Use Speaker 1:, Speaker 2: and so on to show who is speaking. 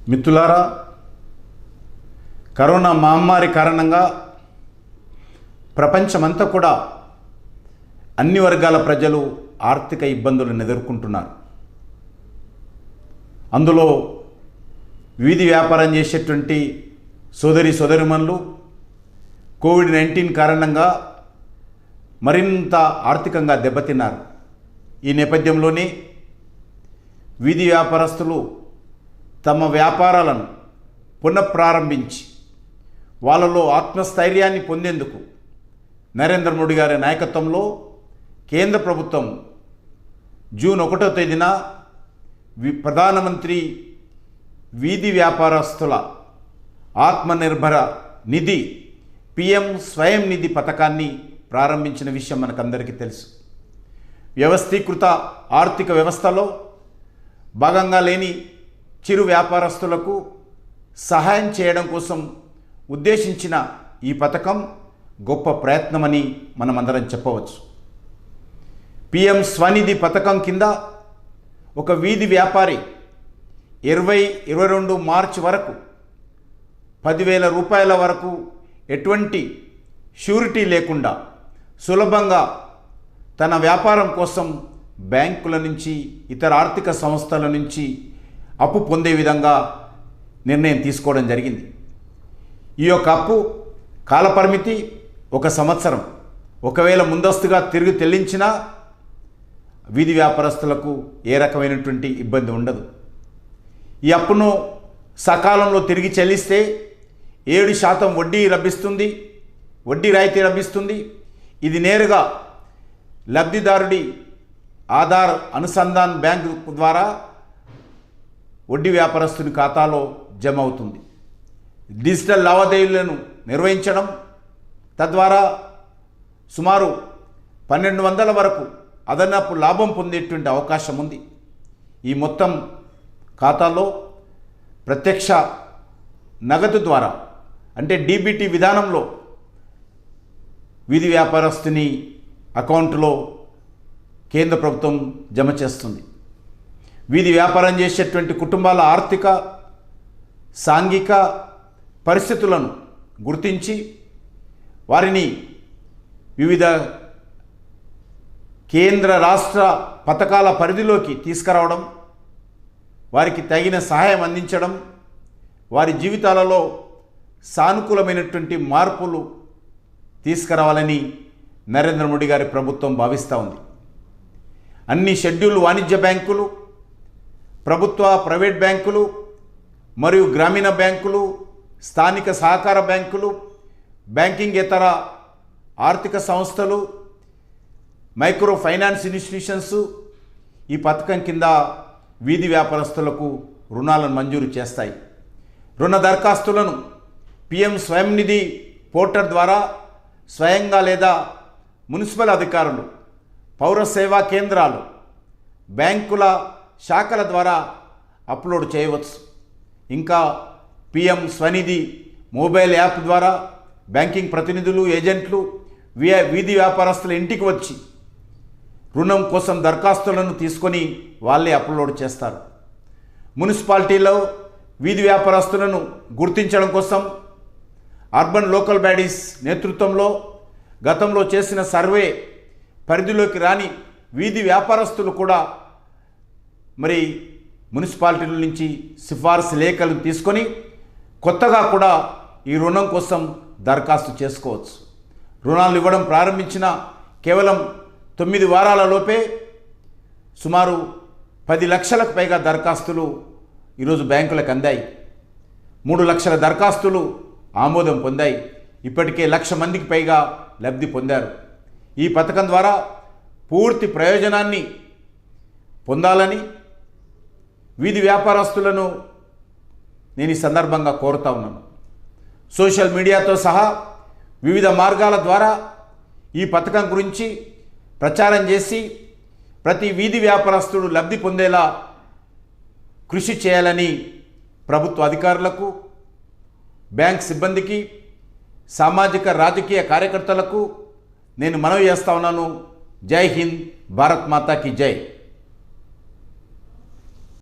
Speaker 1: మిత్రులారా, కరోనా మహమ్మారి కారణంగా ప్రపంచమంతా కూడా అన్ని వర్గాల ప్రజలు ఆర్థిక ఇబ్బందులను ఎదుర్కొంటున్నారు. అందులో వీధి వ్యాపారం చేసేటువంటి సోదరీమణులు కోవిడ్-19 కారణంగా మరింత ఆర్థికంగా దెబ్బతిన్నారు. ఈ నేపథ్యంలోనే వీధి వ్యాపారస్తులు తమ వ్యాపారాలను పునఃప్రారంభించి వాళ్ళలో ఆత్మస్థైర్యాన్ని పొందేందుకు నరేంద్ర మోడీ గారి నాయకత్వంలో కేంద్ర ప్రభుత్వం జూన్ 1వ తేదీన ప్రధానమంత్రి వీధి వ్యాపారస్తుల ఆత్మనిర్భర నిధి PM స్వయం నిధి పథకాన్ని ప్రారంభించిన విషయం మనకందరికీ తెలుసు. వ్యవస్థీకృత ఆర్థిక వ్యవస్థలో భాగంగా లేని చిరు వ్యాపారస్తులకు సహాయం చేయడం కోసం ఉద్దేశించిన ఈ పథకం గొప్ప ప్రయత్నమని మనమందరం చెప్పవచ్చు. PM స్వనిధి పథకం కింద ఒక వీధి వ్యాపారి 2022 మార్చి వరకు 10,000 రూపాయల వరకు ఎటువంటి షూరిటీ లేకుండా సులభంగా తన వ్యాపారం కోసం బ్యాంకుల నుంచి ఇతర ఆర్థిక సంస్థల నుంచి అప్పు పొందే విధంగా నిర్ణయం తీసుకోవడం జరిగింది. ఈ యొక్క అప్పు కాలపరిమితి 1 సంవత్సరం. ఒకవేళ ముందస్తుగా తిరిగి చెల్లించినా వీధి వ్యాపారస్తులకు ఏ రకమైనటువంటి ఇబ్బంది ఉండదు. ఈ అప్పును సకాలంలో తిరిగి చెల్లిస్తే 7% వడ్డీ లభిస్తుంది, వడ్డీ రాయితీ లభిస్తుంది. ఇది నేరుగా లబ్ధిదారుడి ఆధార్ అనుసంధాన్ బ్యాంకు ద్వారా వడ్డీ వ్యాపారస్తుని ఖాతాలో జమ అవుతుంది. డిజిటల్ లావాదేవీలను నిర్వహించడం తద్వారా సుమారు 1,200 వరకు అదనపు లాభం పొందేటువంటి అవకాశం ఉంది. ఈ మొత్తం ఖాతాలో ప్రత్యక్ష నగదు ద్వారా అంటే DBT విధానంలో వీధి వ్యాపారస్తుని అకౌంట్లో కేంద్ర ప్రభుత్వం జమ చేస్తుంది. వీధి వ్యాపారం చేసేటువంటి కుటుంబాల ఆర్థిక సాంఘిక పరిస్థితులను గుర్తించి వారిని వివిధ కేంద్ర రాష్ట్ర పథకాల పరిధిలోకి తీసుకురావడం, వారికి తగిన సహాయం అందించడం, వారి జీవితాలలో సానుకూలమైనటువంటి మార్పులు తీసుకురావాలని నరేంద్ర మోడీ గారి ప్రభుత్వం భావిస్తూ ఉంది. అన్ని షెడ్యూల్ వాణిజ్య బ్యాంకులు, ప్రభుత్వ ప్రైవేట్ బ్యాంకులు మరియు గ్రామీణ బ్యాంకులు, స్థానిక సహకార బ్యాంకులు, బ్యాంకింగేతర ఆర్థిక సంస్థలు, మైక్రో ఫైనాన్స్ ఇన్స్టిట్యూషన్స్ ఈ పథకం కింద వీధి వ్యాపారస్తులకు రుణాలను మంజూరు చేస్తాయి. రుణ దరఖాస్తులను PM స్వయం నిధి పోర్టల్ ద్వారా స్వయంగా లేదా మున్సిపల్ అధికారులు, పౌర సేవా కేంద్రాలు, బ్యాంకుల శాఖల ద్వారా అప్లోడ్ చేయవచ్చు. ఇంకా PM స్వనిధి మొబైల్ యాప్ ద్వారా బ్యాంకింగ్ ప్రతినిధులు, ఏజెంట్లు వీధి వ్యాపారస్తుల ఇంటికి వచ్చి రుణం కోసం దరఖాస్తులను తీసుకొని వాళ్ళే అప్లోడ్ చేస్తారు. మున్సిపాలిటీలో వీధి వ్యాపారస్తులను గుర్తించడం కోసం అర్బన్ లోకల్ బాడీస్ నేతృత్వంలో గతంలో చేసిన సర్వే పరిధిలోకి రాని వీధి వ్యాపారస్తులు కూడా మరి మున్సిపాలిటీల నుంచి సిఫార్సు లేఖలను తీసుకొని కొత్తగా కూడా ఈ రుణం కోసం దరఖాస్తు చేసుకోవచ్చు. రుణాలు ఇవ్వడం ప్రారంభించిన కేవలం 9 వారాల లోపే సుమారు 10 లక్షలకు పైగా దరఖాస్తులు ఈరోజు బ్యాంకులకు అందాయి. 3 లక్షల దరఖాస్తులు ఆమోదం పొందాయి. ఇప్పటికే 1,00,000 మందికి పైగా లబ్ధి పొందారు. ఈ పథకం ద్వారా పూర్తి ప్రయోజనాన్ని పొందాలని వీధి వ్యాపారస్తులను నేను ఈ సందర్భంగా కోరుతా ఉన్నాను. సోషల్ మీడియాతో సహా వివిధ మార్గాల ద్వారా ఈ పథకం గురించి ప్రచారం చేసి ప్రతి వీధి వ్యాపారస్తుడు లబ్ధి పొందేలా కృషి చేయాలని ప్రభుత్వ అధికారులకు, బ్యాంక్ సిబ్బందికి, సామాజిక రాజకీయ కార్యకర్తలకు నేను మనవి చేస్తా ఉన్నాను. జై హింద్, భారత్ మాతా కీ జై.